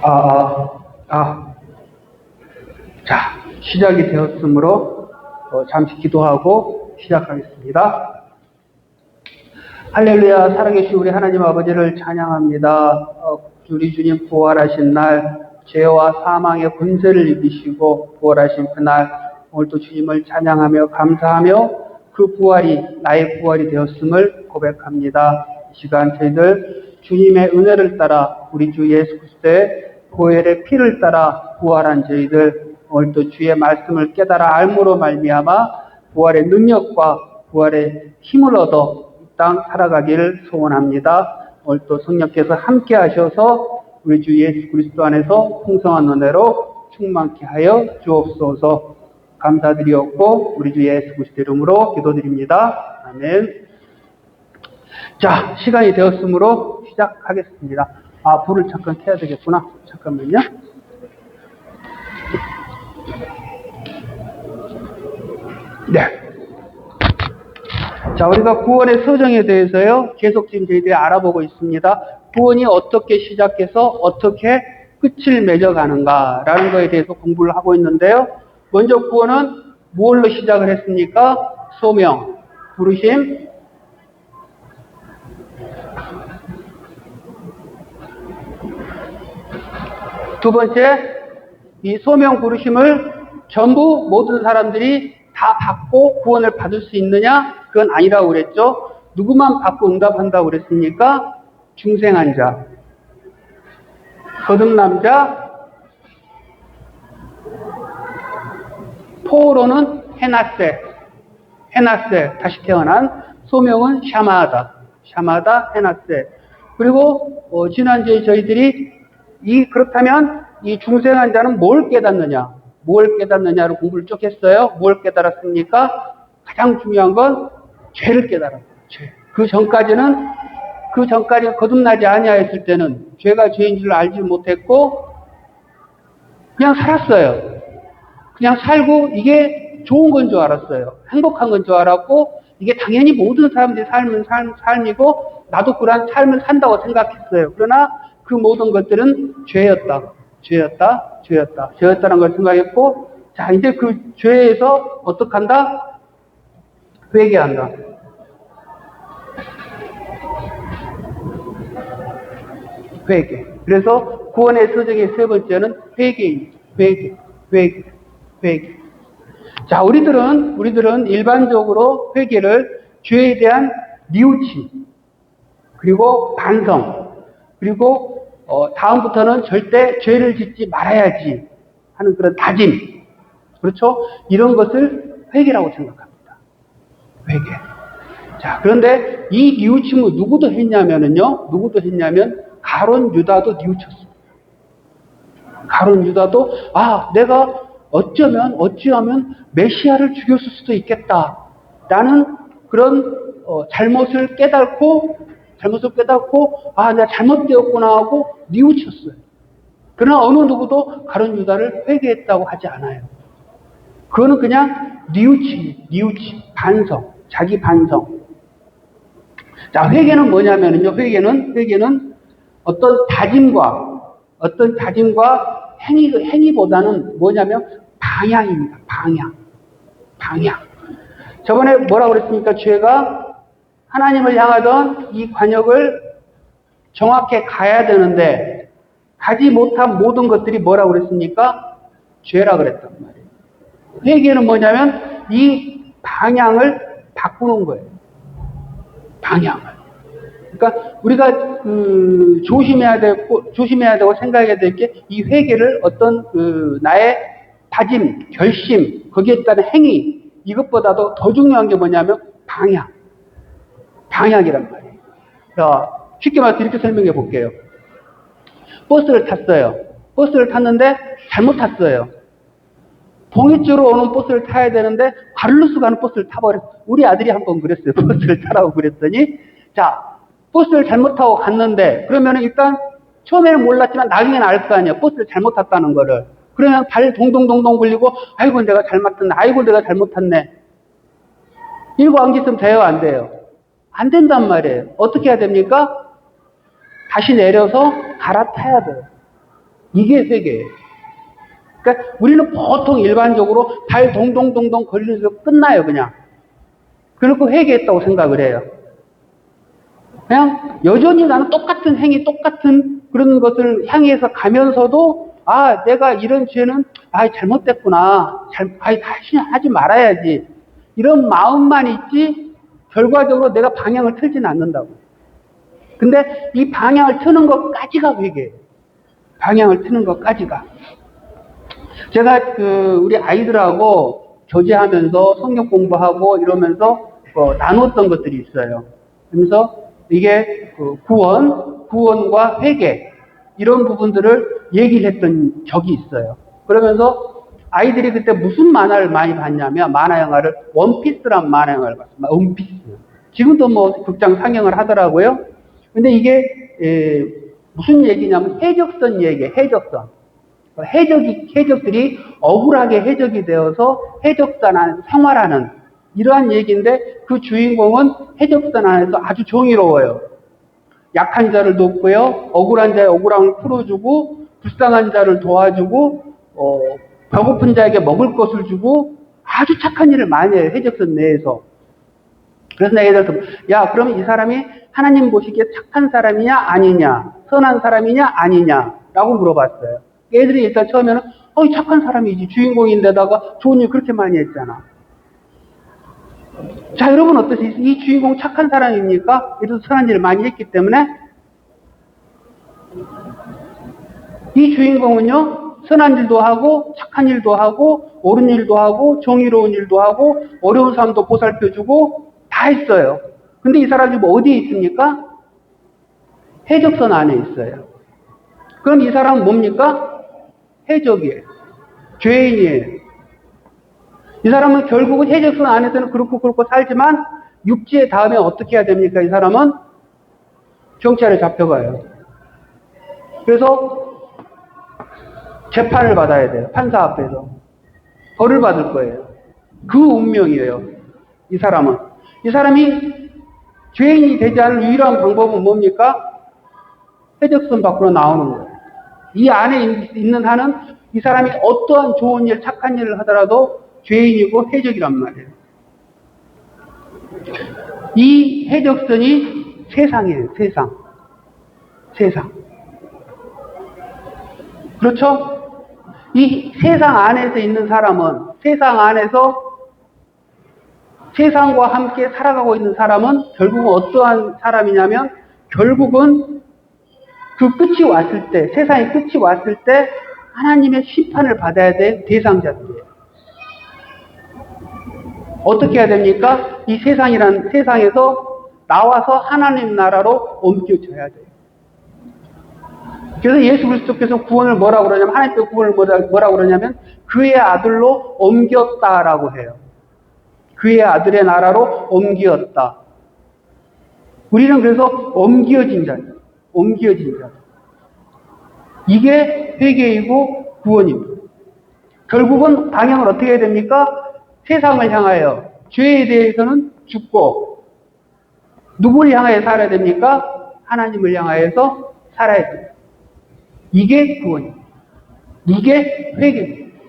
아, 아, 아. 자, 시작이 되었으므로 잠시 기도하고 시작하겠습니다. 할렐루야, 살아계신 우리 하나님 아버지를 찬양합니다. 우리 주님 부활하신 날 죄와 사망의 권세를 이기시고 부활하신 그날 오늘도 주님을 찬양하며 감사하며 그 부활이 나의 부활이 되었음을 고백합니다. 이 시간 저희들 주님의 은혜를 따라 우리 주 예수 그리스도의 보혈의 피를 따라 부활한 저희들 오늘도 주의 말씀을 깨달아 알므로 말미암아 부활의 능력과 부활의 힘을 얻어 이 땅 살아가기를 소원합니다. 오늘도 성령께서 함께 하셔서 우리 주 예수 그리스도 안에서 풍성한 은혜로 충만케 하여 주옵소서. 감사드리옵고 우리 주 예수 그리스도 이름으로 기도드립니다. 아멘. 자, 시간이 되었으므로 시작하겠습니다. 아, 불을 잠깐 켜야 되겠구나. 잠깐만요. 네. 자, 우리가 구원의 서정에 대해서요, 계속 지금 저희들이 알아보고 있습니다. 구원이 어떻게 시작해서 어떻게 끝을 맺어가는가라는 것에 대해서 공부를 하고 있는데요. 먼저 구원은 무엇로 시작을 했습니까? 소명, 부르심, 두 번째, 이 소명 부르심을 전부 모든 사람들이 다 받고 구원을 받을 수 있느냐? 그건 아니라고 그랬죠. 누구만 받고 응답한다고 그랬습니까? 중생한 자, 거듭난 자, 포로는 헤나세, 다시 태어난, 소명은 샤마다, 헤나세. 그리고 지난주에 저희들이 그렇다면 이 중생한 자는 뭘 깨닫느냐로 공부를 쭉 했어요. 뭘 깨달았습니까? 가장 중요한 건 죄를 깨달았어요. 죄. 그 전까지 거듭나지 아니하였을 때는 죄가 죄인 줄 알지 못했고 그냥 살았어요. 그냥 살고 이게 좋은 건 줄 알았어요. 행복한 건 줄 알았고 이게 당연히 모든 사람들이 삶은 삶이고 나도 그러한 삶을 산다고 생각했어요. 그러나 그 모든 것들은 죄였다는 걸 생각했고, 자, 이제 그 죄에서 어떡한다? 회개한다. 회개. 그래서 구원의 서정의 세 번째는 회개입니다. 회개. 자, 우리들은 일반적으로 회개를 죄에 대한 뉘우침, 그리고 반성, 그리고 다음부터는 절대 죄를 짓지 말아야지 하는 그런 다짐, 그렇죠? 이런 것을 회개라고 생각합니다. 회개. 자, 그런데 이 뉘우침을 누구도 했냐면 가룟 유다도 뉘우쳤습니다. 가룟 유다도 내가 어찌하면 메시아를 죽였을 수도 있겠다라는 그런 잘못을 깨닫고 내가 잘못되었구나 하고 뉘우쳤어요. 그러나 어느 누구도 가룟 유다를 회개했다고 하지 않아요. 그거는 그냥 뉘우침, 자기 반성. 자, 회개는 뭐냐면요. 회개는 어떤 다짐과 행위보다는 뭐냐면 방향입니다. 방향. 저번에 뭐라고 그랬습니까? 죄가 하나님을 향하던 이 관역을 정확히 가야 되는데 가지 못한 모든 것들이 뭐라고 그랬습니까? 죄라 그랬단 말이에요. 회개는 뭐냐면 이 방향을 바꾸는 거예요. 방향을. 그러니까 우리가 조심해야 되고 생각해야 될 게 이 회개를 어떤 나의 다짐, 결심, 거기에 따른 행위, 이것보다도 더 중요한 게 뭐냐면 방향이란 말이에요. 자, 쉽게 말해서 이렇게 설명해 볼게요. 버스를 탔는데 잘못 탔어요. 동이쪽으로 오는 버스를 타야 되는데 가로로서 가는 버스를 타버렸어요. 우리 아들이 한번 그랬어요. 버스를 타라고 그랬더니, 자, 버스를 잘못 타고 갔는데, 그러면 일단 처음에는 몰랐지만 나중에는 알 거 아니에요. 버스를 잘못 탔다는 거를. 그러면 발 동동동동 굴리고, 아이고 내가 잘못 탔네. 이거 안 있으면 돼요, 안 돼요? 안 된단 말이에요. 어떻게 해야 됩니까? 다시 내려서 갈아타야 돼요. 이게 회개예요. 그러니까 우리는 보통 일반적으로 발 동동동동 걸리면서 끝나요, 그냥. 그리고 회개했다고 생각을 해요. 그냥 여전히 나는 똑같은 행위, 똑같은 그런 것을 향해서 가면서도 내가 이런 죄는 잘못됐구나. 다시 하지 말아야지. 이런 마음만 있지 결과적으로 내가 방향을 틀지는 않는다고. 근데 이 방향을 트는 것까지가 회개예요. 방향을 트는 것까지가. 제가 우리 아이들하고 교제하면서 성경 공부하고 이러면서 나눴던 것들이 있어요. 그래서 이게 구원과 회개 이런 부분들을 얘기를 했던 적이 있어요. 그러면서 아이들이 그때 무슨 만화를 많이 봤냐면 만화 영화를 원피스란 만화 영화를 봤습니다. 원피스. 지금도 뭐 극장 상영을 하더라고요. 근데 이게 무슨 얘기냐면 해적선 얘기예요. 해적선. 해적들이 억울하게 해적이 되어서 해적선 안에서 생활하는 이러한 얘기인데 그 주인공은 해적선 안에서 아주 정의로워요. 약한 자를 돕고요. 억울한 자의 억울함을 풀어주고 불쌍한 자를 도와주고 배고픈 자에게 먹을 것을 주고 아주 착한 일을 많이 해요. 해적선 내에서. 그래서 내가 예를 들어서 그러면 이 사람이 하나님 보시기에 착한 사람이냐 아니냐 선한 사람이냐 아니냐라고 물어봤어요. 애들이 일단 처음에는 착한 사람이지 주인공인데다가 좋은 일 그렇게 많이 했잖아. 자, 여러분 어떠세요? 이 주인공 착한 사람입니까? 이래서 선한 일을 많이 했기 때문에 이 주인공은요 선한 일도 하고 착한 일도 하고 옳은 일도 하고 정의로운 일도 하고 어려운 사람도 보살펴주고 다 했어요. 근데 이 사람이 어디에 있습니까? 해적선 안에 있어요. 그럼 이 사람은 뭡니까? 해적이에요. 죄인이에요. 이 사람은 결국은 해적선 안에서는 그렇고 살지만 육지에 닿으면 어떻게 해야 됩니까? 이 사람은 경찰에 잡혀가요. 그래서 재판을 받아야 돼요. 판사 앞에서. 벌을 받을 거예요. 그 운명이에요. 이 사람은. 이 사람이 죄인이 되지 않을 유일한 방법은 뭡니까? 해적선 밖으로 나오는 거예요. 이 안에 있는 한은 이 사람이 어떠한 좋은 일, 착한 일을 하더라도 죄인이고 해적이란 말이에요. 이 해적선이 세상이에요. 세상. 그렇죠? 이 세상 안에서 있는 사람은 세상 안에서 세상과 함께 살아가고 있는 사람은 결국은 어떠한 사람이냐면 결국은 그 끝이 왔을 때 세상의 끝이 왔을 때 하나님의 심판을 받아야 될 대상자들이에요. 어떻게 해야 됩니까? 이 세상에서 나와서 하나님 나라로 옮겨져야 돼요. 그래서 예수 그리스도께서 구원을 뭐라고 그러냐면 하나님께서 구원을 뭐라고 그러냐면 그의 아들로 옮겼다라고 해요. 그의 아들의 나라로 옮겼다. 우리는 그래서 옮겨진 자예요. 옮겨진 자. 이게 회개이고 구원입니다. 결국은 방향을 어떻게 해야 됩니까? 세상을 향하여 죄에 대해서는 죽고 누구를 향하여 살아야 됩니까? 하나님을 향하여서 살아야 됩니다. 이게 구원입니다. 이게 회개입니다.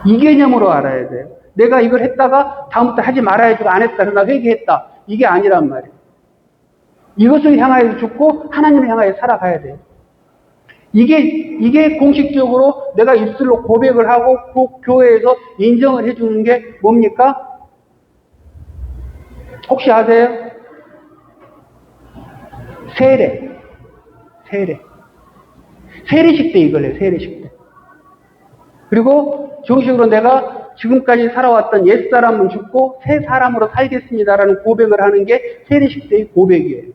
이 개념으로 알아야 돼요. 내가 이걸 했다가 다음부터 하지 말아야지 안 했다. 그러나 회개했다. 이게 아니란 말이에요. 이것을 향하여 죽고 하나님을 향하여 살아가야 돼요. 이게 공식적으로 내가 입술로 고백을 하고 그 교회에서 인정을 해주는 게 뭡니까? 혹시 아세요? 세례식 때 이걸 해요. 세례식 때. 그리고 정식으로 내가 지금까지 살아왔던 옛사람은 죽고 새 사람으로 살겠습니다라는 고백을 하는 게 세례식 때의 고백이에요.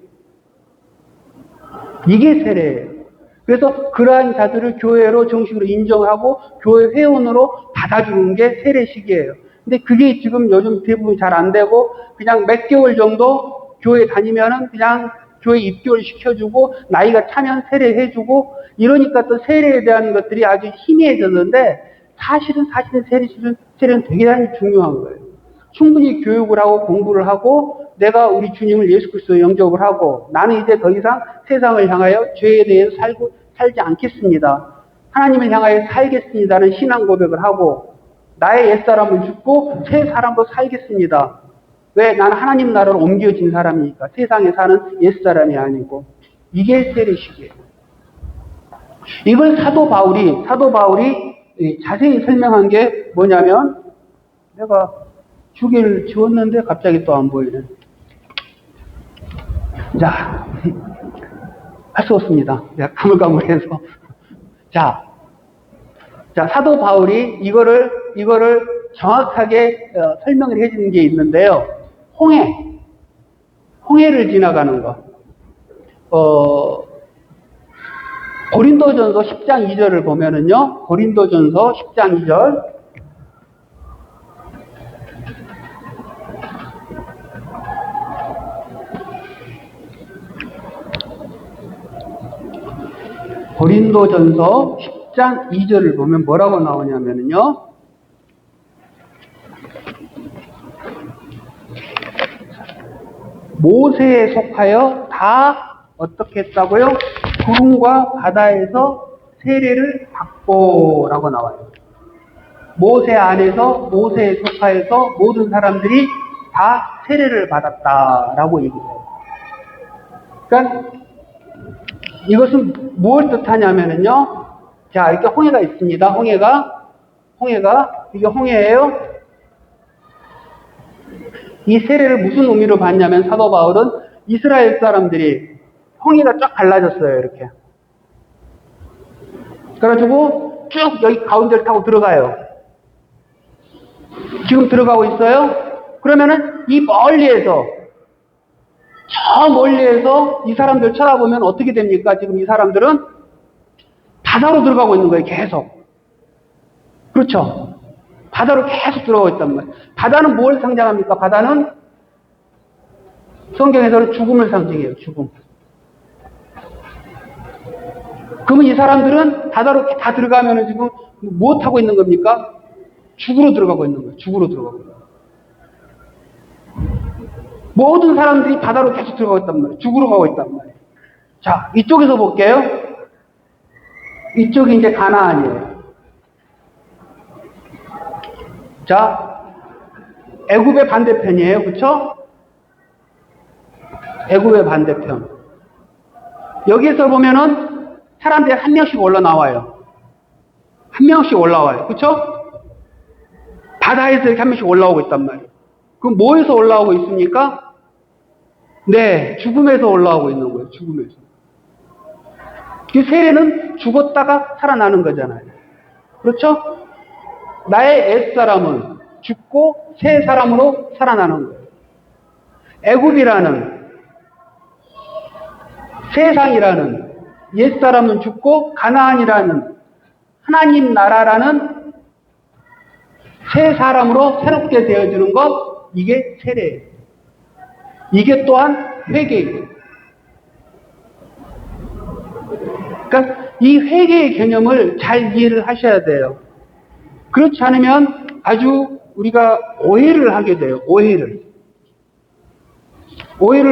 이게 세례예요. 그래서 그러한 자들을 교회로 정식으로 인정하고 교회 회원으로 받아주는 게 세례식이에요. 근데 그게 지금 요즘 대부분 잘 안 되고 그냥 몇 개월 정도 교회 다니면은 그냥 교회 입교를 시켜주고 나이가 차면 세례해주고 이러니까 또 세례에 대한 것들이 아주 희미해졌는데 사실은 세례는 되게 중요한 거예요. 충분히 교육을 하고 공부를 하고 내가 우리 주님을 예수 그리스도 영접을 하고 나는 이제 더 이상 세상을 향하여 죄에 대해서 살지 않겠습니다. 하나님을 향하여 살겠습니다는 신앙 고백을 하고 나의 옛사람은 죽고 새 사람으로 살겠습니다. 왜? 나는 하나님 나라로 옮겨진 사람이니까. 세상에 사는 옛사람이 아니고. 이게 세례식이에요. 이걸 사도 바울이 자세히 설명한 게 뭐냐면, 내가 주기를 지웠는데 갑자기 또 안 보이네. 자, 할 수 없습니다. 내가 가물가물해서. 자, 사도 바울이 이거를 정확하게 설명을 해주는 게 있는데요. 홍해를 지나가는 거. 고린도전서 10장 2절을 보면은요. 고린도전서 10장 2절. 고린도전서 10장 2절을 보면 뭐라고 나오냐면요. 모세에 속하여 다 어떻게 했다고요? 구름과 바다에서 세례를 받고 라고 나와요. 모세 안에서 모세에 속하여서 모든 사람들이 다 세례를 받았다라고 얘기해요. 그러니까 이것은 무엇을 뜻하냐면요. 자, 이렇게 홍해가 있습니다. 홍해가 이게 홍해예요. 이 세례를 무슨 의미로 받냐면 사도 바울은 이스라엘 사람들이 홍해가 쫙 갈라졌어요. 이렇게. 그래가지고 쭉 여기 가운데를 타고 들어가요. 지금 들어가고 있어요. 그러면은 이 멀리에서 저 멀리에서 이 사람들 쳐다보면 어떻게 됩니까? 지금 이 사람들은 바다로 들어가고 있는 거예요. 계속. 그렇죠? 바다로 계속 들어가고 있단 말이에요. 바다는 뭘 상징합니까? 바다는 성경에서는 죽음을 상징해요. 죽음. 그러면 이 사람들은 바다로 다 들어가면 지금 무엇 하고 있는 겁니까? 죽으로 들어가고 있는 거예요. 죽으로 들어가고 있는 거예요. 모든 사람들이 바다로 계속 들어가고 있단 말이에요. 죽으러 가고 있단 말이에요. 자, 이쪽에서 볼게요. 이쪽이 이제 가나안이에요. 자, 애굽의 반대편이에요. 그렇죠? 애굽의 반대편. 여기에서 보면은 사람들이 한 명씩 올라나와요. 한 명씩 올라와요. 그렇죠? 바다에서 이렇게 한 명씩 올라오고 있단 말이에요. 그럼 뭐에서 올라오고 있습니까? 네, 죽음에서 올라오고 있는 거예요. 죽음에서. 그 세례는 죽었다가 살아나는 거잖아요. 그렇죠? 나의 옛사람은 죽고 새 사람으로 살아나는 거예요. 애굽이라는 세상이라는 옛사람은 죽고 가나안이라는 하나님 나라라는 새 사람으로 새롭게 되어지는 것, 이게 세례예요. 이게 또한 회개예요. 그러니까 이 회개의 개념을 잘 이해를 하셔야 돼요. 그렇지 않으면 아주 우리가 오해를 하게 돼요. 오해를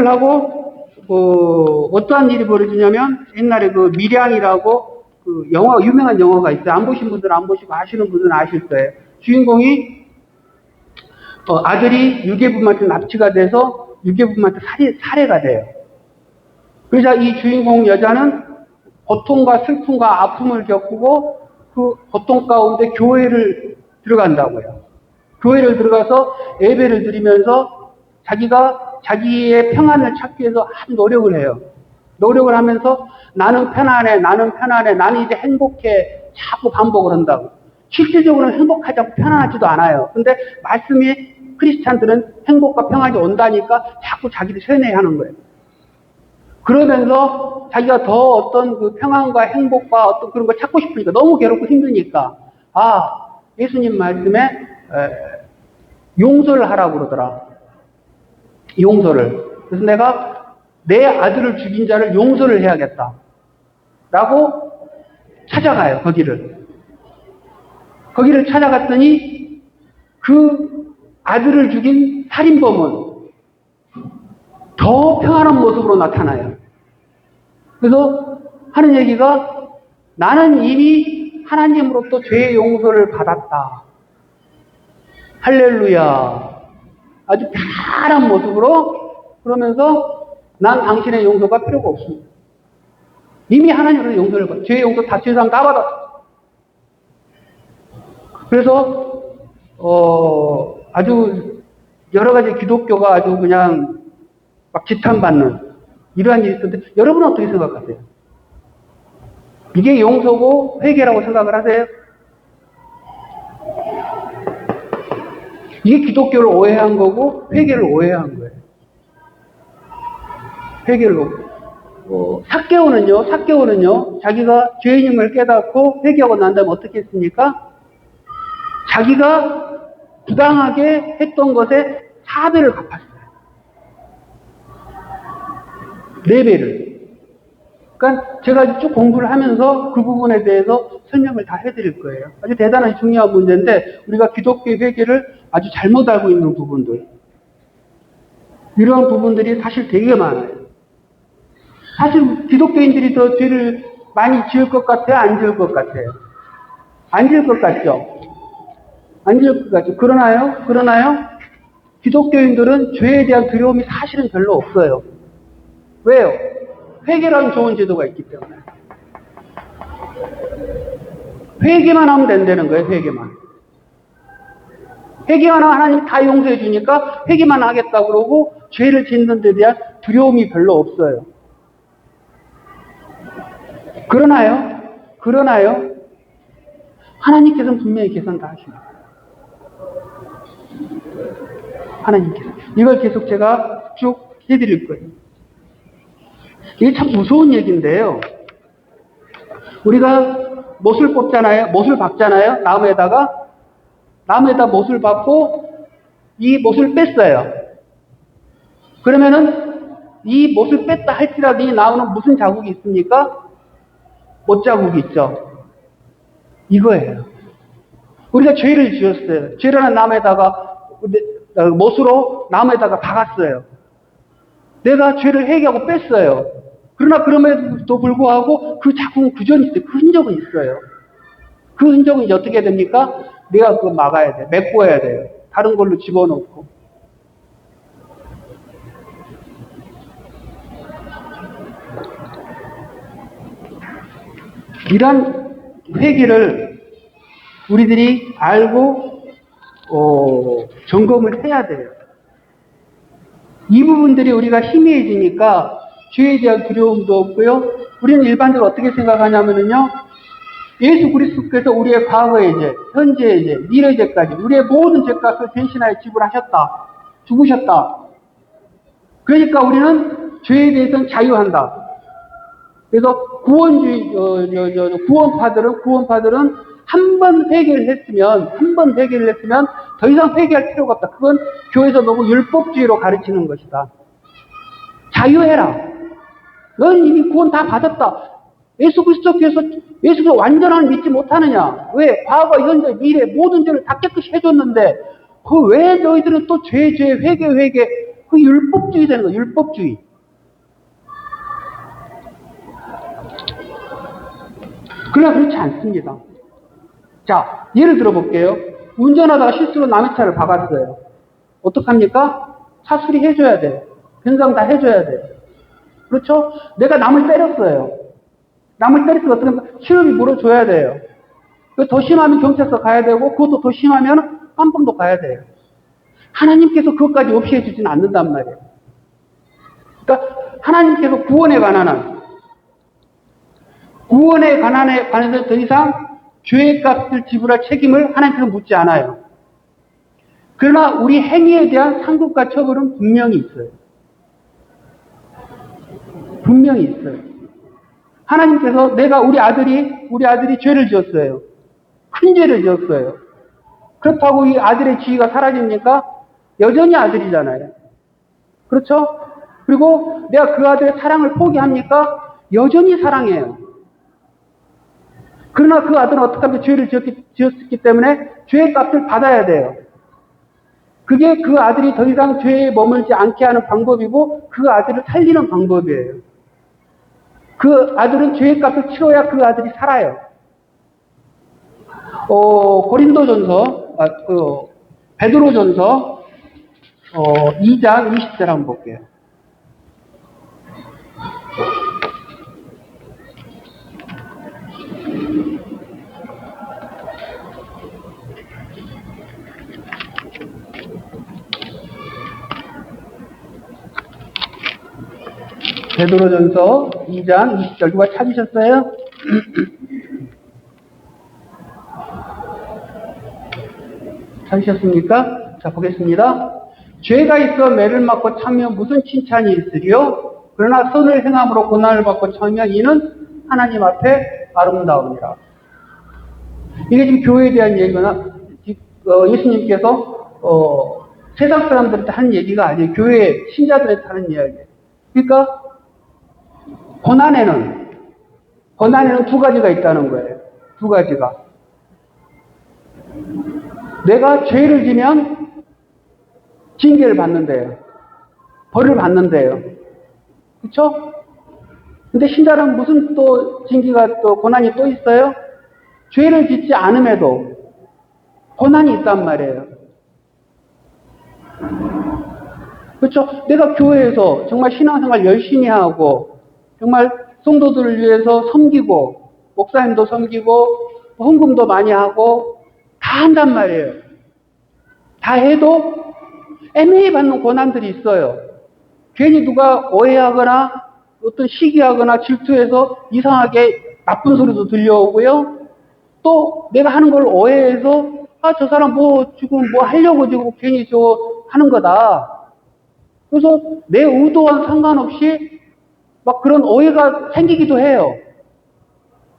하고 어떠한 일이 벌어지냐면 옛날에 그 밀양이라고 그 영화 유명한 영화가 있어요. 안 보신 분들은 안 보시고 아시는 분들은 아실 거예요. 주인공이 아들이 유괴범한테 납치가 돼서 유괴범한테 살해가 돼요. 그래서 이 주인공 여자는 고통과 슬픔과 아픔을 겪고 그 고통 가운데 교회를 들어간다고요. 교회를 들어가서 예배를 드리면서 자기가 자기의 평안을 찾기 위해서 아주 노력을 해요. 노력을 하면서 나는 편안해, 나는 이제 행복해 자꾸 반복을 한다고. 실질적으로는 행복하지 편안하지도 않아요. 근데 말씀이 크리스찬들은 행복과 평안이 온다니까 자꾸 자기를 세뇌하는 거예요. 그러면서 자기가 더 어떤 그 평안과 행복과 어떤 그런 걸 찾고 싶으니까 너무 괴롭고 힘드니까 예수님 말씀에 용서를 하라고 그러더라. 용서를. 그래서 내가 내 아들을 죽인 자를 용서를 해야겠다. 라고 찾아가요. 거기를 찾아갔더니 그 아들을 죽인 살인범은 더 평안한 모습으로 나타나요. 그래서 하는 얘기가 나는 이미 하나님으로부터 죄의 용서를 받았다. 할렐루야. 아주 편안한 모습으로 그러면서 난 당신의 용서가 필요가 없습니다. 이미 하나님으로부터 용서를 받았다. 죄의 용서 다 세상 다 받았다. 그래서 아주 여러 가지 기독교가 아주 그냥 막 지탄받는 이러한 일이 있었는데 여러분은 어떻게 생각하세요? 이게 용서고 회개라고 생각을 하세요? 이게 기독교를 오해한 거고 회개를 오해한 거예요. 회개를 삭개오는요 자기가 죄인임을 깨닫고 회개하고 난 다음에 어떻게 했습니까? 자기가 부당하게 했던 것에 4배를 갚았어요. 4배를. 그러니까 제가 쭉 공부를 하면서 그 부분에 대해서 설명을 다 해드릴 거예요. 아주 대단히 중요한 문제인데 우리가 기독교의 회개를 아주 잘못 알고 있는 부분들. 이러한 부분들이 사실 되게 많아요. 사실 기독교인들이 더 죄를 많이 지을 것 같아요? 안 지을 것 같아요? 안 지을 것 같죠? 안 지을 것 같죠? 그러나요? 기독교인들은 죄에 대한 두려움이 사실은 별로 없어요. 왜요? 회개라는 좋은 제도가 있기 때문에. 회개만 하면 된다는 거예요, 회개만. 회개만 하면 하나님이 다 용서해 주니까 회개만 하겠다 그러고 죄를 짓는 데 대한 두려움이 별로 없어요. 그러나요? 하나님께서는 분명히 계산 다 하십니다. 하나님께서. 이걸 계속 제가 쭉 해드릴 거예요. 이게 참 무서운 얘기인데요. 우리가 못을 뽑잖아요. 못을 박잖아요. 나무에다 못을 박고 이 못을 뺐어요. 그러면은 이 못을 뺐다 할지라도 이 나무는 무슨 자국이 있습니까? 못 자국이 있죠. 이거예요. 우리가 죄를 지었어요. 죄라는 나무에다가 못으로 나무에다가 박았어요. 내가 죄를 회개하고 뺐어요. 그러나 그럼에도 불구하고 그 자국은 구전이 있어요. 그 흔적은 있어요. 그 흔적은 이제 어떻게 됩니까? 내가 그거 막아야 돼. 메꿔야 돼요. 다른 걸로 집어넣고. 이런 회개를 우리들이 알고 점검을 해야 돼요. 이 부분들이 우리가 희미해지니까 죄에 대한 두려움도 없고요. 우리는 일반적으로 어떻게 생각하냐면요. 예수 그리스도께서 우리의 과거의 죄, 현재의 죄, 미래의 죄까지 우리의 모든 죄값을 대신하여 지불하셨다. 죽으셨다. 그러니까 우리는 죄에 대해서는 자유한다. 그래서 구원파들은 한 번 회개를 했으면 더 이상 회개할 필요가 없다. 그건 교회에서 너무 율법주의로 가르치는 것이다. 자유해라. 넌 이미 구원 다 받았다. 예수 그리스도께서 완전한 믿지 못하느냐? 왜? 과거, 현재, 미래 모든 죄를 다 깨끗이 해줬는데 그 왜 너희들은 또 죄, 회개 그 율법주의 되는 거야. 율법주의. 그러나 그렇지 않습니다. 자, 예를 들어볼게요. 운전하다가 실수로 남의 차를 박았어요. 어떡합니까? 차 수리해줘야 돼요. 변상 다 해줘야 돼요. 그렇죠? 내가 남을 때렸어요. 남을 때렸으면 어떻게 합니까? 치료비 물어줘야 돼요. 더 심하면 경찰서 가야 되고, 그것도 더 심하면 깜빵도 가야 돼요. 하나님께서 그것까지 없이 해주지는 않는단 말이에요. 그러니까 하나님께서 구원에 관해서 더 이상 죄의 값을 지불할 책임을 하나님께서 묻지 않아요. 그러나 우리 행위에 대한 상급과 처벌은 분명히 있어요. 분명히 있어요. 하나님께서 우리 아들이 죄를 지었어요. 큰 죄를 지었어요. 그렇다고 이 아들의 지위가 사라집니까? 여전히 아들이잖아요. 그렇죠? 그리고 내가 그 아들의 사랑을 포기합니까? 여전히 사랑해요. 그러나 그 아들은 어떻게 하면 죄를 지었기 때문에 죄의 값을 받아야 돼요. 그게 그 아들이 더 이상 죄에 머물지 않게 하는 방법이고 그 아들을 살리는 방법이에요. 그 아들은 죄의 값을 치러야 그 아들이 살아요. 고린도전서, 베드로전서 2장 20절 한번 볼게요. 베드로전서 2장 20절 누가 찾으셨어요? 찾으셨습니까? 자, 보겠습니다. 죄가 있어 매를 맞고 참으면 무슨 칭찬이 있으리요? 그러나 선을 행함으로 고난을 받고 참으면 이는 하나님 앞에 아름다우니라. 이게 지금 교회에 대한 얘기거나 예수님께서 세상 사람들한테 하는 얘기가 아니에요. 교회 신자들한테 하는 이야기예요. 그러니까 고난에는 두 가지가 있다는 거예요. 두 가지가. 내가 죄를 지면 징계를 받는데요. 벌을 받는데요. 그렇죠? 근데 신자는 무슨 또 징계가 또 고난이 또 있어요? 죄를 짓지 않음에도 고난이 있단 말이에요. 그렇죠? 내가 교회에서 정말 신앙생활 열심히 하고 정말 성도들을 위해서 섬기고 목사님도 섬기고 헌금도 많이 하고 다 한단 말이에요. 다 해도 애매히 받는 고난들이 있어요. 괜히 누가 오해하거나 어떤 시기하거나 질투해서 이상하게 나쁜 소리도 들려오고요. 또 내가 하는 걸 오해해서 저 사람 지금 하려고 지금 괜히 하는 거다. 그래서 내 의도와 상관없이 막 그런 오해가 생기기도 해요.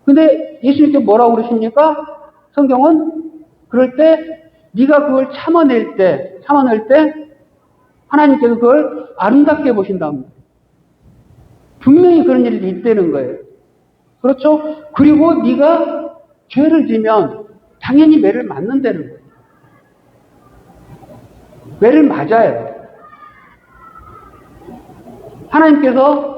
근데 예수님께 뭐라고 그러십니까? 성경은 그럴 때 네가 그걸 참아낼 때 하나님께서 그걸 아름답게 보신답니다. 분명히 그런 일이 있다는 거예요. 그렇죠? 그리고 네가 죄를 지면 당연히 매를 맞는다는 거예요. 매를 맞아요. 하나님께서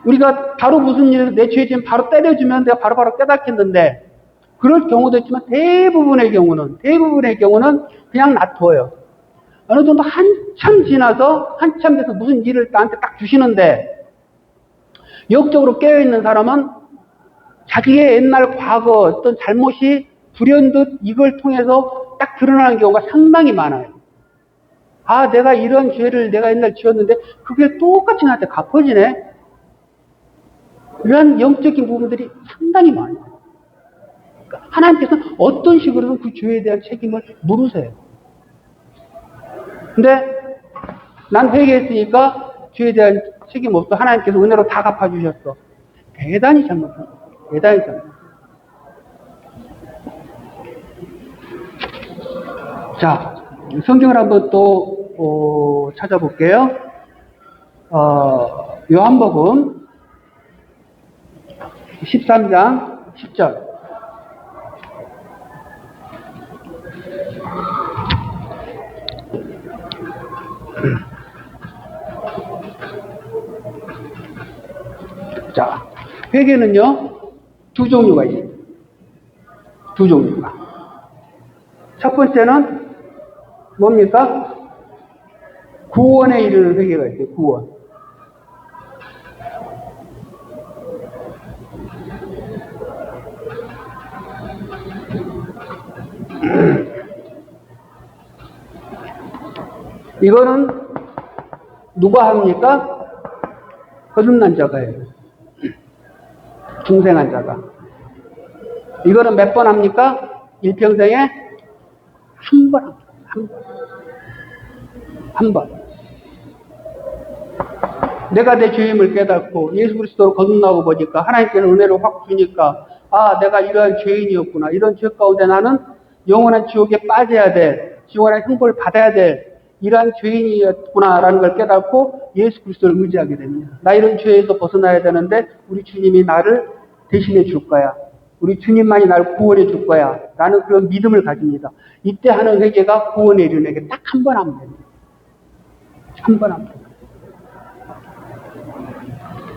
우리가 바로 무슨 일을 내 죄 지면 바로 때려주면 내가 바로바로 깨닫겠는데 그럴 경우도 있지만 대부분의 경우는 그냥 놔둬요. 어느 정도 한참 돼서 무슨 일을 나한테 딱 주시는데 역적으로 깨어있는 사람은 자기의 옛날 과거 어떤 잘못이 불현듯 이걸 통해서 딱 드러나는 경우가 상당히 많아요. 내가 이런 죄를 내가 옛날 지었는데 그게 똑같이 나한테 갚아지네. 이런 영적인 부분들이 상당히 많아요. 그러니까 하나님께서는 어떤 식으로든 그 죄에 대한 책임을 물으세요. 근데 난 회개했으니까 죄에 대한 책임 없어. 하나님께서 은혜로 다 갚아주셨어. 대단히 잘못했어. 대단히 잘못했어. 자, 성경을 한번 또 찾아볼게요. 요한복음 13장 10절. 자, 회개는요, 두 종류가 있어요. 두 종류가. 첫 번째는 뭡니까? 구원에 이르는 회개가 있어요. 구원. 이거는 누가 합니까? 거듭난 자가 해요. 중생한 자가. 이거는 몇 번 합니까? 일평생에 한 번 합니다. 한 번. 내가 내 죄임을 깨닫고 예수 그리스도로 거듭나고 보니까 하나님께는 은혜를 확 주니까 내가 이러한 죄인이었구나. 이런 죄 가운데 나는 영원한 지옥에 빠져야 될, 영원한 형벌을 받아야 될 이러한 죄인이었구나라는 걸 깨닫고 예수 그리스도를 의지하게 됩니다. 나 이런 죄에서 벗어나야 되는데 우리 주님이 나를 대신해 줄 거야. 우리 주님만이 나를 구원해 줄 거야. 라는 그런 믿음을 가집니다. 이때 하는 회개가 구원에 이르는 회개 딱 한 번 하면 됩니다. 한 번 하면 됩니다.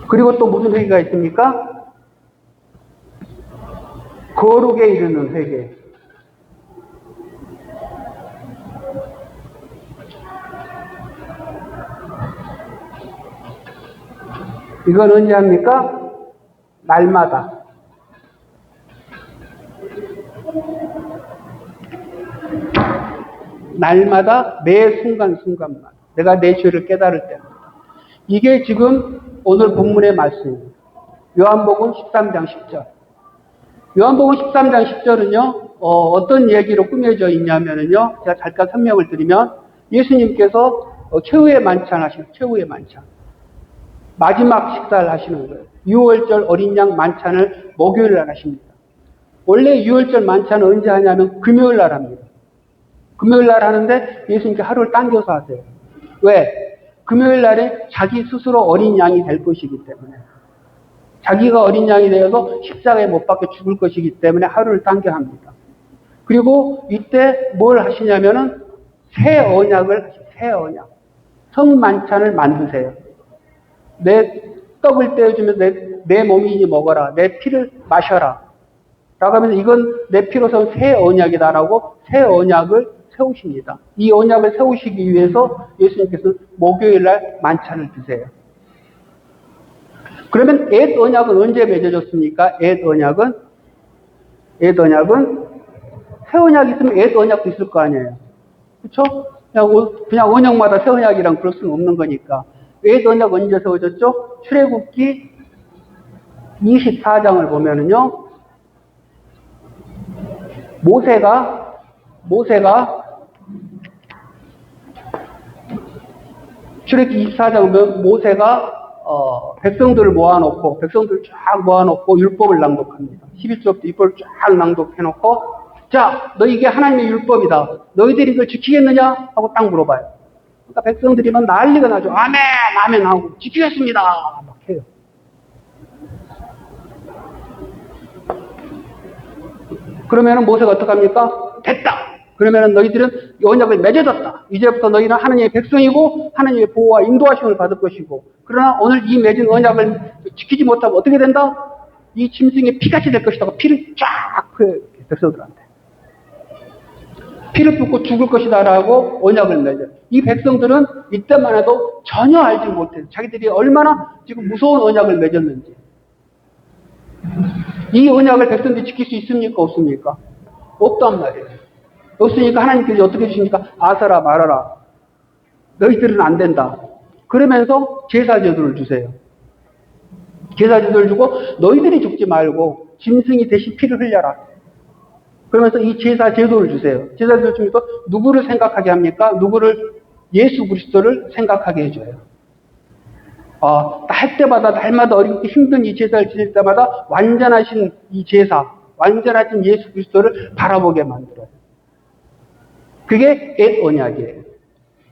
그리고 또 무슨 회개가 있습니까? 거룩에 이르는 회개. 이건 언제 합니까? 날마다. 날마다 매 순간순간만 내가 내 죄를 깨달을 때마다. 이게 지금 오늘 본문의 말씀입니다. 요한복음 13장 10절. 요한복음 13장 10절은요, 어떤 얘기로 꾸며져 있냐면요, 제가 잠깐 설명을 드리면, 예수님께서 최후의 만찬 하시는, 최후의 만찬. 마지막 식사를 하시는 거예요. 6월절 어린 양 만찬을 목요일 날 하십니다. 원래 6월절 만찬은 언제 하냐면 금요일 날 합니다. 금요일 날 하는데 예수님께 하루를 당겨서 하세요. 왜? 금요일 날에 자기 스스로 어린 양이 될 것이기 때문에. 자기가 어린 양이 되어서 십자가에 못 박혀 죽을 것이기 때문에 하루를 당겨 합니다. 그리고 이때 뭘 하시냐면은 새 언약을 하시죠. 새 언약. 성만찬을 만드세요. 내 떡을 떼어주면서 내 몸이니 먹어라. 내 피를 마셔라. 라고 하면서 이건 내 피로서 새 언약이다라고 새 언약을 세우십니다. 이 언약을 세우시기 위해서 예수님께서 목요일 날 만찬을 드세요. 그러면 옛 언약은 언제 맺어졌습니까? 옛 언약은 새 언약이 있으면 옛 언약도 있을 거 아니에요. 그렇죠? 그냥 언약마다 새 언약이랑 그럴 수는 없는 거니까. 옛 언약 언제 세워졌죠? 출애굽기 24장을 보면은요. 모세가 출애굽기 24장 보면 모세가 백성들을 모아놓고 백성들을 쫙 모아놓고 율법을 낭독합니다. 11조부터 율법을 쫙 낭독해놓고 자, 너 이게 하나님의 율법이다. 너희들이 이걸 지키겠느냐? 하고 딱 물어봐요. 그러니까 백성들이 막 난리가 나죠. 아멘, 아멘 하고 지키겠습니다. 막 해요. 그러면은 모세가 어떡합니까? 됐다. 그러면은 너희들은 언약을 맺어졌다. 이제부터 너희는 하나님의 백성이고 하나님의 보호와 인도하심을 받을 것이고 그러나 오늘 이 맺은 언약을 지키지 못하면 어떻게 된다? 이 짐승의 피같이 될 것이다. 피를 쫙 백성들한테. 피를 붓고 죽을 것이다 라고 언약을 맺어요. 이 백성들은 이때만 해도 전혀 알지 못해요. 자기들이 얼마나 지금 무서운 언약을 맺었는지. 이 언약을 백성들이 지킬 수 있습니까? 없습니까? 없단 말이에요. 없으니까 하나님께서 어떻게 해주십니까? 아사라 말아라. 너희들은 안 된다. 그러면서 제사제도를 주세요. 제사제도를 주고 너희들이 죽지 말고 짐승이 대신 피를 흘려라. 그러면서 이 제사제도를 주세요. 제사제도를 주면서 누구를 생각하게 합니까? 누구를? 예수 그리스도를 생각하게 해줘요. 할 때마다 날마다 어렵게 힘든 이 제사를 지낼 때마다 완전하신 이 제사, 완전하신 예수 그리스도를 바라보게 만들어요. 그게 옛 언약이에요.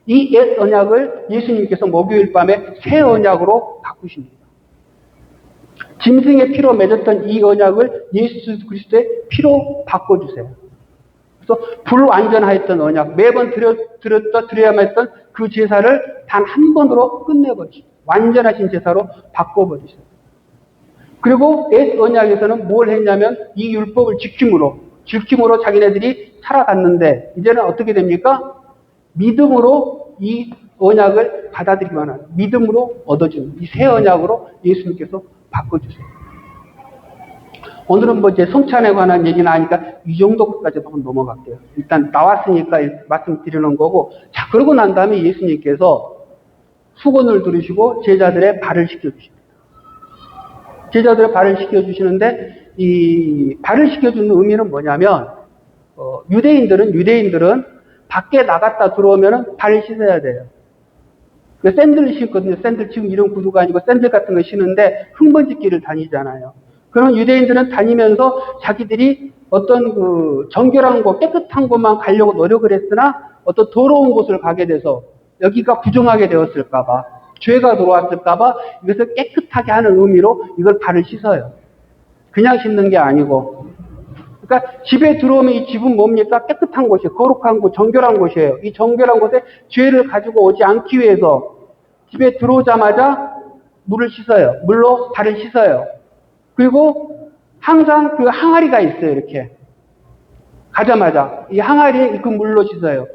이 옛 언약을 예수님께서 목요일 밤에 새 언약으로 바꾸십니다. 짐승의 피로 맺었던 이 언약을 예수 그리스도의 피로 바꿔주세요. 그래서 불완전하였던 언약, 매번 드려야만 했던 그 제사를 단 한 번으로 끝내버리십니다. 완전하신 제사로 바꿔버리세요. 그리고 옛 언약에서는 뭘 했냐면 이 율법을 지킴으로 자기네들이 살아갔는데 이제는 어떻게 됩니까? 믿음으로 이 언약을 받아들이기만 하는 믿음으로 얻어주는 이 새 언약으로 예수님께서 바꿔주세요. 오늘은 이제 성찬에 관한 얘기나 하니까 이 정도까지 한번 넘어갈게요. 일단 나왔으니까 말씀드리는 거고 자 그러고 난 다음에 예수님께서 수건을 두르시고 제자들의 발을 씻겨주십니다. 제자들의 발을 씻겨주시는데 이 발을 씻겨주는 의미는 뭐냐면 유대인들은 밖에 나갔다 들어오면은 발을 씻어야 돼요. 샌들을 신거든요. 샌들 지금 이런 구두가 아니고 샌들 같은 거 신는데 흙먼지길을 다니잖아요. 그런 유대인들은 다니면서 자기들이 어떤 정결한 곳, 깨끗한 곳만 가려고 노력을 했으나 어떤 더러운 곳을 가게 돼서 여기가 부정하게 되었을까봐, 죄가 들어왔을까봐 이것을 깨끗하게 하는 의미로 이걸 발을 씻어요. 그냥 씻는 게 아니고. 그러니까 집에 들어오면 이 집은 뭡니까? 깨끗한 곳이에요. 거룩한 곳, 정결한 곳이에요. 이 정결한 곳에 죄를 가지고 오지 않기 위해서 집에 들어오자마자 물을 씻어요. 물로 발을 씻어요. 그리고 항상 그 항아리가 있어요. 이렇게 가자마자 이 항아리에 그 물로 씻어요.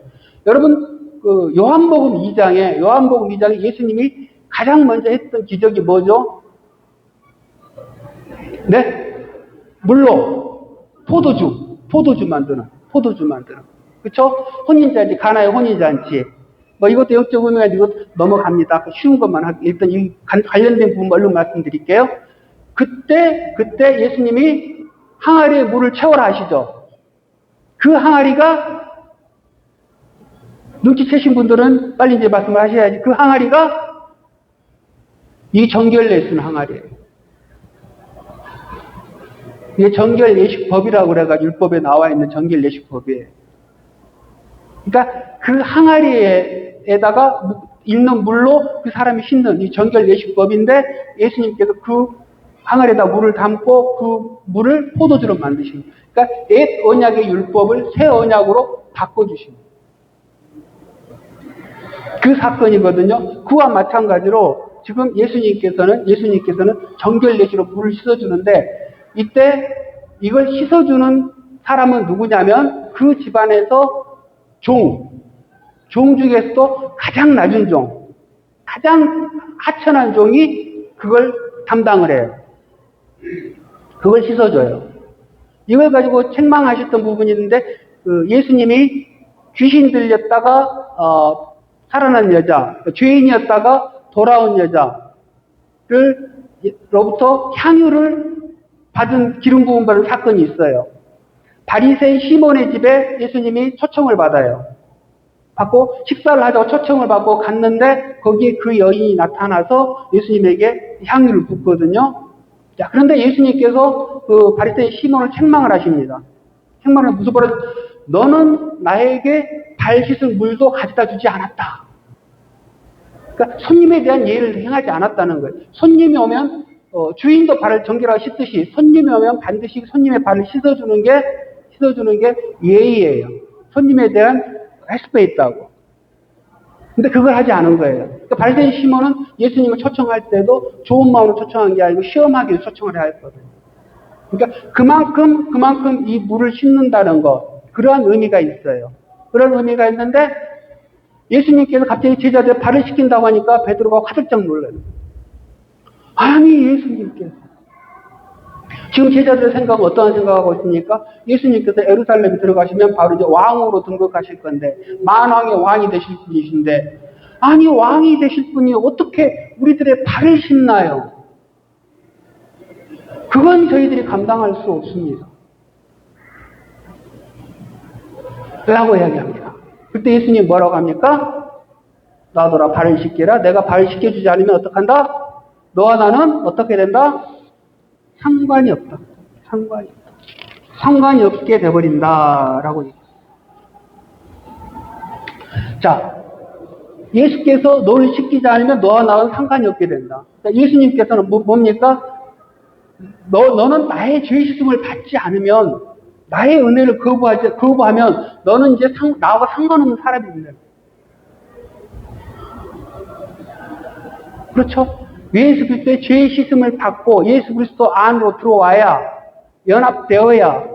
여러분 그 요한복음 2장에 예수님이 가장 먼저 했던 기적이 뭐죠? 네? 물로 포도주 만드는. 그쵸? 혼인잔치, 가나의 혼인잔치. 뭐 이것도 역적 의미가 이거 넘어갑니다. 쉬운 것만 일단 이 관련된 부분 얼른 말씀드릴게요. 그때 예수님이 항아리에 물을 채워라 하시죠. 그 항아리가 눈치채신 분들은 빨리 이제 말씀을 하셔야지. 그 항아리가 이 정결례 쓰는 항아리예요. 이게 정결예식법이라고 그래가지고 율법에 나와 있는 정결예식법이에요. 그러니까 그 항아리에다가 있는 물로 그 사람이 씻는 이 정결예식법인데 예수님께서 그 항아리에다 물을 담고 그 물을 포도주로 만드신 거예요. 그러니까 옛 언약의 율법을 새 언약으로 바꿔주신 거예요. 그 사건이거든요. 그와 마찬가지로 지금 예수님께서는 정결예식으로 물을 씻어주는데 이때 이걸 씻어주는 사람은 누구냐면 그 집안에서 종 중에서도 가장 낮은 종, 가장 하천한 종이 그걸 담당을 해요. 그걸 씻어줘요. 이걸 가지고 책망하셨던 부분이 있는데 예수님이 귀신 들렸다가 살아난 여자, 죄인이었다가 돌아온 여자로부터 향유를 받은 기름 부음 받은 사건이 있어요. 바리새인 시몬의 집에 예수님이 초청을 받아요. 받고 식사를 하자고 초청을 받고 갔는데 거기에 그 여인이 나타나서 예수님에게 향유를 붓거든요. 자, 그런데 예수님께서 그 바리새인 시몬을 책망을 하십니다. 책망을 무슨 말을 너는 나에게 발 씻을 물도 가져다 주지 않았다. 그러니까 손님에 대한 예의를 행하지 않았다는 거예요. 손님이 오면 주인도 발을 정결하게 씻듯이 손님이 오면 반드시 손님의 발을 씻어주는 게 예의예요. 손님에 대한 레스페이트하고. 근데 그걸 하지 않은 거예요. 그러니까 바리새인 시몬은 예수님을 초청할 때도 좋은 마음으로 초청한 게 아니고 시험하기를 초청을 해야 했거든요. 그러니까 그만큼 이 물을 씻는다는 것, 그러한 의미가 있어요. 그런 의미가 있는데 예수님께서 갑자기 제자들 발을 씻긴다고 하니까 베드로가 화들짝 놀라요. 아니 예수님께서 지금 제자들의 생각은 어떠한 생각하고 있습니까? 예수님께서 예루살렘에 들어가시면 바로 이제 왕으로 등극하실 건데 만왕의 왕이 되실 분이신데 아니 왕이 되실 분이 어떻게 우리들의 발을 씻나요? 그건 저희들이 감당할 수 없습니다. 라고 이야기합니다. 그때 예수님 뭐라고 합니까? 나더라 발을 씻기라. 내가 발을 씻겨주지 않으면 어떡한다? 너와 나는 어떻게 된다? 상관이 없다. 상관이 없게 돼버린다라고 얘기합니다. 자, 예수께서 너를 씻기지 않으면 너와 나는 상관이 없게 된다. 예수님께서는 뭡니까? 너는 나의 죄 씻음을 받지 않으면 나의 은혜를 거부하면 너는 이제 나와 상관없는 사람이 된다. 그렇죠? 예수 그리스도의 죄 씻음을 받고 예수 그리스도 안으로 들어와야 연합되어야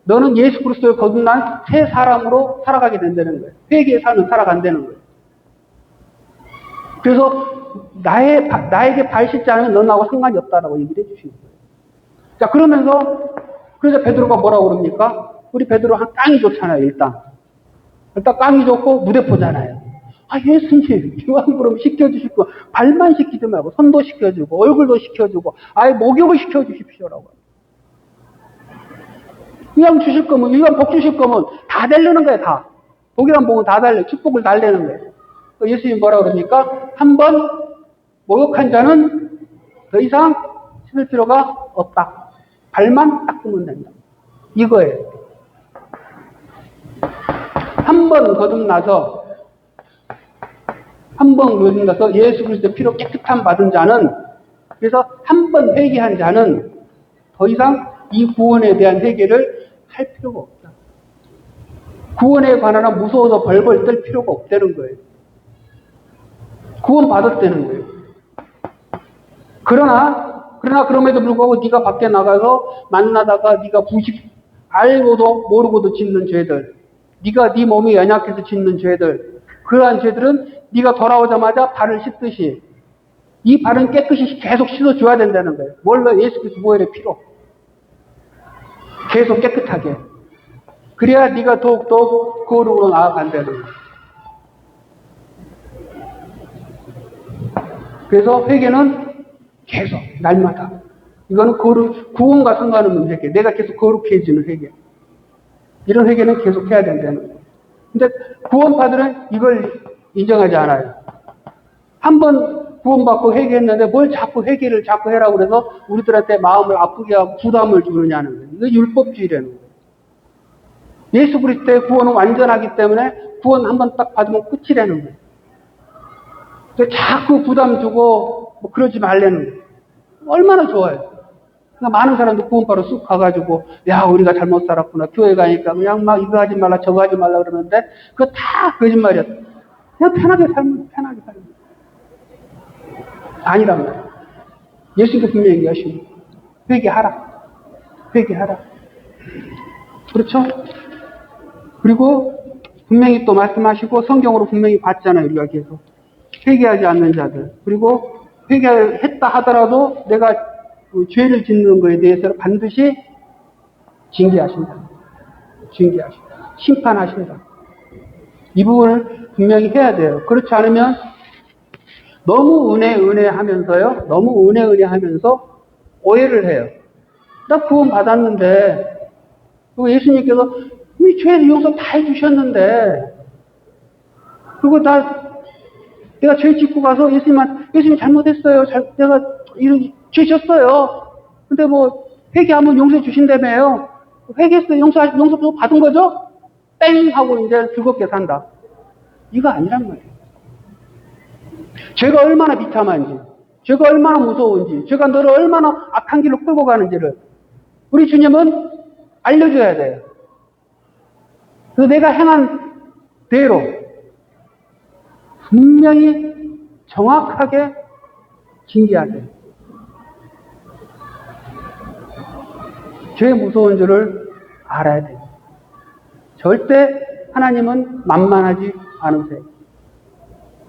너는 예수 그리스도를 거듭난 새 사람으로 살아가게 된다는 거예요. 회개의 삶을 살아간다는 거예요. 그래서 나에게 발 씻지 않으면 너는 나하고 상관이 없다라고 얘기를 해주시는 거예요. 자, 그래서 베드로가 뭐라고 그럽니까? 우리 베드로 깡이 좋잖아요, 일단 깡이 좋고 무대포잖아요. 아, 예수님, 이왕 그러면 시켜주실 거, 발만 시키지 말고, 손도 시켜주고, 얼굴도 시켜주고, 아예 목욕을 시켜주십시오라고. 이왕 주실 거면, 이왕 복 주실 거면, 다 달려는 거예요, 다. 복이란 복은 다 달려, 축복을 달래는 거예요. 예수님 뭐라 그럽니까? 한번 목욕한 자는 더 이상 씻을 필요가 없다. 발만 닦으면 된다. 이거예요. 한 번 거듭나서 예수 그리스도의 피로 깨끗함 받은 자는, 그래서 한 번 회개한 자는 더 이상 이 구원에 대한 회개를 할 필요가 없다. 구원에 관한 무서워서 벌벌 떨 필요가 없다는 거예요. 구원 받았다는 거예요. 그럼에도 불구하고 네가 밖에 나가서 만나다가 네가 알고도 모르고도 짓는 죄들, 네가 네 몸이 연약해서 짓는 죄들, 그러한 죄들은 네가 돌아오자마자 발을 씻듯이 이 발은 깨끗이 계속 씻어줘야 된다는 거예요. 뭘로? 예수 그리스도 보혈의 피로. 계속 깨끗하게. 그래야 네가 더욱더 거룩으로 나아간다는 거예요. 그래서 회개는 계속 날마다. 이거는 구원과 상관없는 회개. 내가 계속 거룩해지는 회개. 이런 회개는 계속 해야 된다는 거예요. 근데 구원파들은 이걸 인정하지 않아요. 한번 구원받고 회개했는데 뭘 자꾸 회개를 자꾸 해라고 그래서 우리들한테 마음을 아프게 하고 부담을 주느냐는 거예요. 이거 율법주의라는 거예요. 예수 그리스도의 구원은 완전하기 때문에 구원 한번 딱 받으면 끝이라는 거예요. 그래서 자꾸 부담 주고 뭐 그러지 말라는 거예요. 얼마나 좋아요. 그러니까 많은 사람들 구원파로 쑥 가가지고 야 우리가 잘못 살았구나. 교회 가니까 그냥 막 이거 하지 말라 저거 하지 말라 그러는데 그거 다 거짓말이야. 그냥 편하게 살면. 아니란 말이에요. 예수님도 분명히 얘기하시고 회개하라. 그렇죠? 그리고 분명히 또 말씀하시고 성경으로 분명히 봤잖아요. 우리가 계속 회개하지 않는 자들. 그리고 회개했다 하더라도 내가 죄를 짓는 것에 대해서는 반드시 징계하신다. 심판하신다. 이 부분을 분명히 해야 돼요. 그렇지 않으면 너무 은혜 하면서요. 너무 은혜 하면서 오해를 해요. 나 구원 받았는데 그리고 예수님께서 이 죄 용서 다 해주셨는데 그리고 내가 죄 짓고 가서 예수님 잘못했어요. 내가 이런 죄 졌어요. 근데 뭐 회개하면 용서해 주신다며요. 회개했어요. 용서 받은 거죠? 땡 하고 이제 즐겁게 산다. 이거 아니란 말이에요. 죄가 얼마나 비참한지, 죄가 얼마나 무서운지, 죄가 너를 얼마나 악한 길로 끌고 가는지를 우리 주님은 알려줘야 돼요. 그래서 내가 행한 대로 분명히 정확하게 징계하세요. 죄의 무서운 줄을 알아야 돼요. 절대 하나님은 만만하지 않으세요.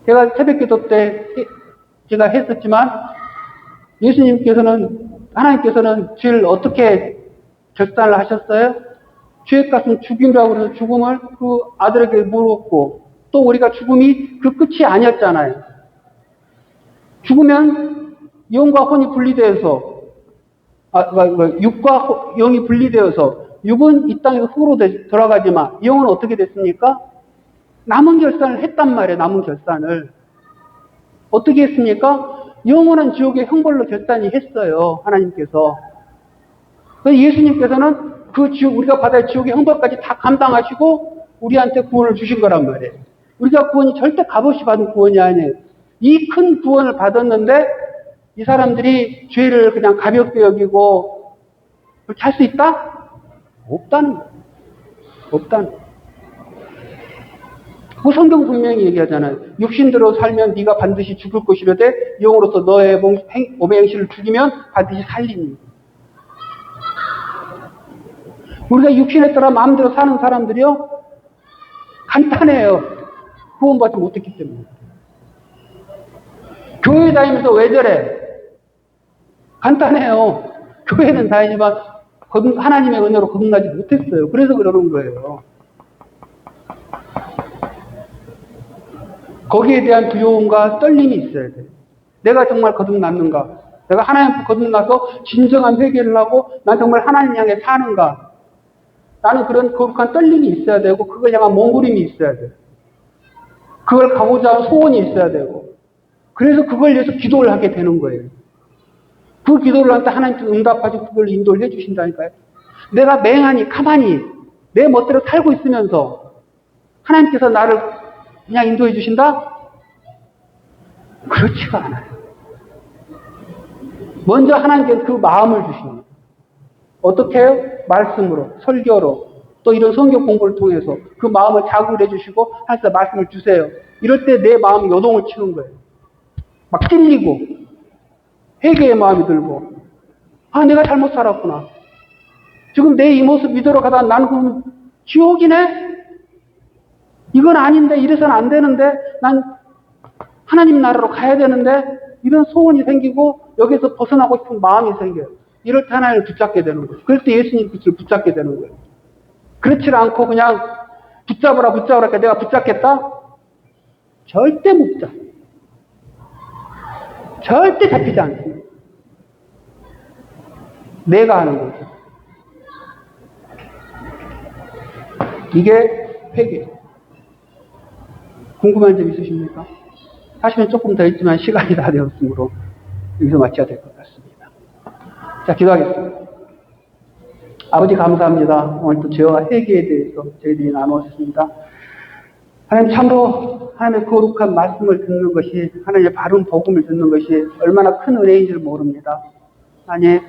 제가 새벽기도 때 제가 했었지만 하나님께서는 죄를 어떻게 결단을 하셨어요? 죄의 값은 죽임이라고 해서 죽음을 그 아들에게 물었고 또 우리가 죽음이 그 끝이 아니었잖아요. 죽으면 영과 혼이 분리되어서 육과 영이 분리되어서 육은 이 땅에서 흙으로 돌아가지만 영은 어떻게 됐습니까? 남은 결산을 했단 말이에요. 남은 결산을. 어떻게 했습니까? 영원한 지옥의 형벌로 결산이 했어요. 하나님께서. 그래서 예수님께서는 우리가 받아야 지옥의 형벌까지 다 감당하시고 우리한테 구원을 주신 거란 말이에요. 우리가 구원이 절대 값없이 받은 구원이 아니에요. 이 큰 구원을 받았는데 이 사람들이 죄를 그냥 가볍게 여기고 그렇게 할 수 있다? 없다는 거예요. 그 성경 분명히 얘기하잖아요. 육신대로 살면 네가 반드시 죽을 것이로되 영으로서 너의 몸의 행실을 죽이면 반드시 살리니. 우리가 육신에 따라 마음대로 사는 사람들이요 간단해요. 구원받지 못했기 때문에. 교회 다니면서 왜 저래? 간단해요. 교회는 다니지만 하나님의 은혜로 거듭나지 못했어요. 그래서 그러는 거예요. 거기에 대한 두려움과 떨림이 있어야 돼요. 내가 정말 거듭났는가? 내가 하나님 앞에 거듭나서 진정한 회개를 하고 난 정말 하나님 향해 사는가? 나는 그런 거룩한 떨림이 있어야 되고 그걸 향한 몸부림이 있어야 돼요. 그걸 가고자 하는 소원이 있어야 되고 그래서 그걸 위해서 기도를 하게 되는 거예요. 그 기도를 할 때 하나님께서 응답하시고 그걸 인도를 해주신다니까요. 내가 맹하니 가만히 내 멋대로 살고 있으면서 하나님께서 나를 그냥 인도해 주신다? 그렇지가 않아요. 먼저 하나님께서 그 마음을 주십니다. 어떻게 해요? 말씀으로, 설교로, 또 이런 성경 공부를 통해서 그 마음을 자극을 해주시고 하나님께서 말씀을 주세요. 이럴 때 내 마음이 요동을 치는 거예요. 막 찔리고 회개의 마음이 들고, 아, 내가 잘못 살았구나. 지금 내 이 모습 이대로 가다 나는 그럼 지옥이네? 이건 아닌데, 이래서는 안 되는데, 난 하나님 나라로 가야 되는데, 이런 소원이 생기고, 여기서 벗어나고 싶은 마음이 생겨요. 이럴 때 하나님을 붙잡게 되는 거예요. 그럴 때 예수님 빛을 붙잡게 되는 거예요. 그렇지 않고 그냥 붙잡으라 그러니까 내가 붙잡겠다? 절대 못 붙잡. 절대 잡히지 않습니다. 내가 하는 거죠. 이게 회개예요. 궁금한 점 있으십니까? 사실은 조금 더 있지만 시간이 다 되었으므로 여기서 마쳐야 될 것 같습니다. 자, 기도하겠습니다. 아버지 감사합니다. 오늘 또 죄와 회개에 대해서 저희들이 나누었습니다. 하나님 참으로 하나님의 거룩한 말씀을 듣는 것이, 하나님의 바른 복음을 듣는 것이 얼마나 큰 은혜인지를 모릅니다. 아니,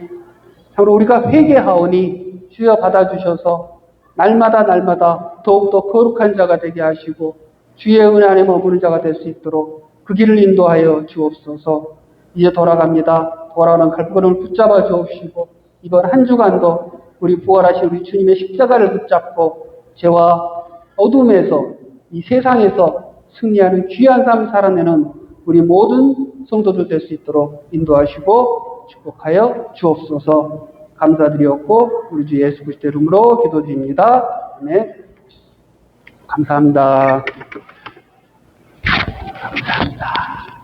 참으로 우리가 회개하오니 주여 받아주셔서 날마다 더욱더 거룩한 자가 되게 하시고 주의 은혜 안에 머무는 자가 될 수 있도록 그 길을 인도하여 주옵소서. 이제 돌아갑니다. 돌아가는 갈구걸음을 붙잡아 주옵시고 이번 한 주간도 우리 부활하신 우리 주님의 십자가를 붙잡고 죄와 어둠에서 이 세상에서 승리하는 귀한 삶 살아내는 우리 모든 성도들 될 수 있도록 인도하시고 축복하여 주옵소서. 감사드리었고 우리 주 예수 그리스도 이름으로 기도드립니다. 아멘. 감사합니다. 감사합니다.